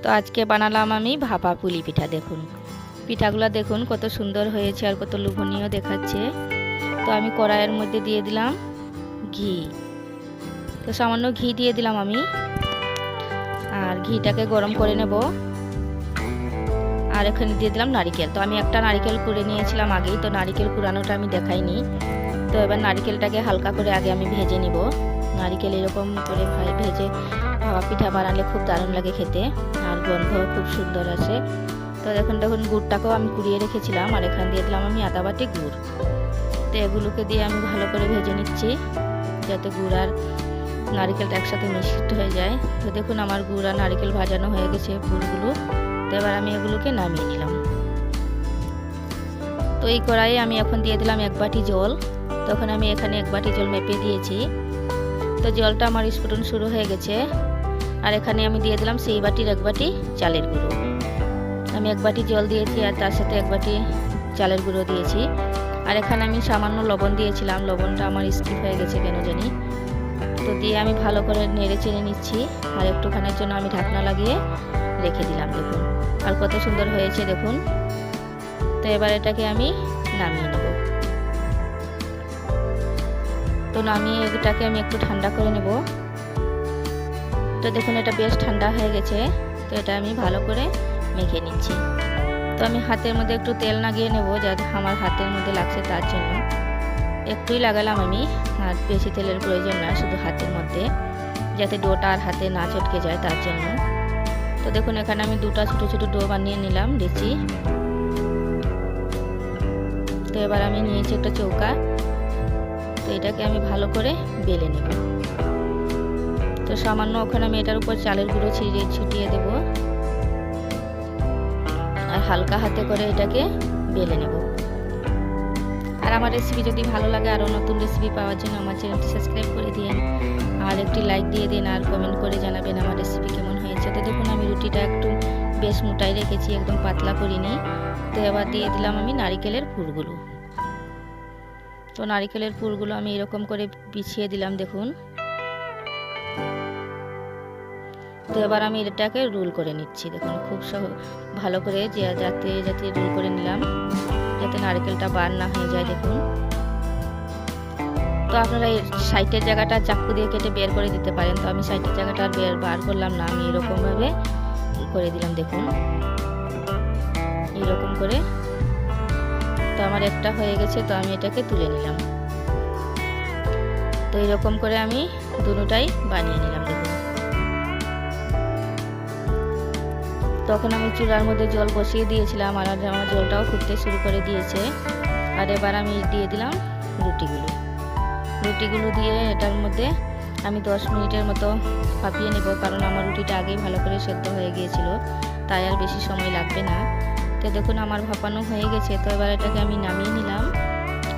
তো আজকে বানালাম আমি ভাপা পুলি পিঠা। দেখুন পিঠাগুলো দেখুন কত সুন্দর হয়েছে আর কত লোভনীয় দেখাচ্ছে। তো আমি কড়াইয়ের মধ্যে দিয়ে দিলাম ঘি। তো সামান্য ঘি দিয়ে দিলাম আমি, আর ঘিটাকে গরম করে নেব। আর এখানে দিয়ে দিলাম নারিকেল। তো আমি একটা নারিকেল কুড়ে নিয়েছিলাম আগেই, তো নারিকেল কুড়ানোটা আমি দেখাইনি। তো এবার নারিকেলটাকে হালকা করে আগে আমি ভেজে নিব। নারিকেল এরকম করে ভেজে ভাপা পিঠা বানালে খুব দারুণ লাগে খেতে, আর গন্ধ খুব সুন্দর আসে। তো দেখুন গুড়টাকেও আমি কুড়িয়ে রেখেছিলাম, আর এখানে দিয়ে দিলাম আমি আদা বাটি গুড়। তো এগুলোকে দিয়ে আমি ভালো করে ভেজে নিচ্ছি যাতে গুড় আর নারিকেলটা একসাথে মিশ্রিত হয়ে যায়। তো দেখুন আমার গুড় আর নারিকেল ভাজানো হয়ে গেছে পুরগুলো। তো এবার আমি এগুলোকে নামিয়ে নিলাম। তো এই কড়াইয়ে আমি এখন দিয়ে দিলাম 1 বাটি জল। তখন আমি এখানে 1 বাটি জল মেপে দিয়েছি। তো জলটা আমার স্ফুটন শুরু হয়ে গেছে, আর এখানে আমি দিয়ে দিলাম সেই বাটির 1 বাটি চালের গুঁড়ো। আমি 1 বাটি জল দিয়েছি আর তার সাথে 1 বাটি চালের গুঁড়ো দিয়েছি। আর এখানে আমি সামান্য লবণ দিয়েছিলাম, লবণটা আমার স্কিপ হয়ে গেছে কেন জানি। তো দিয়ে আমি ভালো করে নেড়ে চেড়ে নিচ্ছি, আর একটুখানির জন্য আমি ঢাকনা লাগিয়ে রেখে দিলাম। দেখুন আর কত সুন্দর হয়েছে দেখুন। তো এবার এটাকে আমি নামিয়ে নেব। তো নামিয়ে এটাকে আমি একটু ঠান্ডা করে নেব। তো দেখুন এটা বেশ ঠান্ডা হয়ে গেছে। তো এটা আমি ভালো করে মেখে নিচ্ছি। তো আমি হাতের মধ্যে একটু তেল লাগিয়ে নেব, যাতে আমার হাতের মধ্যে লাগছে তার জন্য একটুই লাগালাম আমি। আর বেশি তেলের প্রয়োজন না, শুধু হাতের মধ্যে, যাতে ডোটা আর হাতে না চটকে যায় তার জন্য। তো দেখুন এখানে আমি 2টা ছোটো ছোটো ডো বানিয়ে নিলাম লিচি। তো এবার আমি নিয়েছি একটা চৌকা। তো এটাকে আমি ভালো করে বেলে নেব। তো সামান্য ওখানে আমি এটার উপর চালের গুঁড়ো ছিটিয়ে দেব, আর হালকা হাতে করে এটাকে বেলে নেব। আর আমার রেসিপি যদি ভালো লাগে, আরও নতুন রেসিপি পাওয়ার জন্য আমার চ্যানেলটি সাবস্ক্রাইব করে দিন, আর একটি লাইক দিয়ে দিন, আর কমেন্ট করে জানাবেন আমার রেসিপি কেমন হয়েছে। তো দেখুন আমি রুটিটা একটু বেশ মোটাই রেখেছি, একদম পাতলা করিনি। তো এবার দিয়ে দিলাম আমি নারিকেলের পুরগুলো। তো নারিকেলের পুরগুলো আমি এরকম করে বিছিয়ে দিলাম দেখুন। তো এবার আমি এটাকে রোল করে নিচ্ছি। দেখুন খুব ভালো করে যাতে রোল করে নিলাম, যাতে নারকেলটা বার না হয়ে যায়। দেখুন তো আপনারা এই সাইডের জায়গাটা চাকু দিয়ে কেটে বের করে দিতে পারেন। তো আমি সাইডের জায়গাটা আর বার করলাম না, আমি এরকমভাবে করে দিলাম। দেখুন এরকম করে। তো আমার একটা হয়ে গেছে, তো আমি এটাকে তুলে নিলাম। তো এরকম করে আমি দুটোটাই বানিয়ে নিলাম। দেখুন তখন আমি চুলার মধ্যে জল বসিয়ে দিয়েছিলাম, আর আমার জলটাও ফুটতে শুরু করে দিয়েছে। আর এবার আমি দিয়ে দিলাম রুটিগুলো দিয়ে এটার মধ্যে আমি 10 মিনিটের মতো ভাপিয়ে নেব, কারণ আমার রুটিটা আগেই ভালো করে সেদ্ধ হয়ে গিয়েছিল, তাই আর বেশি সময় লাগবে না। তো দেখুন আমার ভাপানো হয়ে গেছে। তো এবার এটাকে আমি নামিয়ে নিলাম,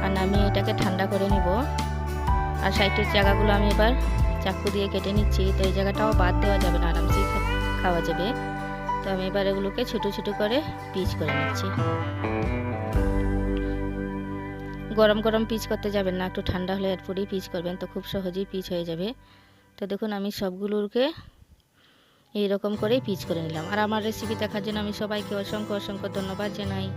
আর নামিয়ে এটাকে ঠান্ডা করে নেব। আর সাইডের জায়গাগুলো আমি এবার চাকু দিয়ে কেটে নিচ্ছি। তো এই জায়গাটাও বাদ দেওয়া যাবে না, আরামসে খাওয়া যাবে। তো আমি এবার এগুলোকে ছোটো ছোটো করে পিস করে নিচ্ছি। গরম গরম পিস করতে যাবেন না, একটু ঠান্ডা হলে এরপরেই পিস করবেন, তো খুব সহজেই পিস হয়ে যাবে। তো দেখুন আমি সবগুলোকে এইরকম করেই পিস করে নিলাম। আর আমার রেসিপি দেখার জন্য আমি সবাইকে অসংখ্য অসংখ্য ধন্যবাদ জানাই।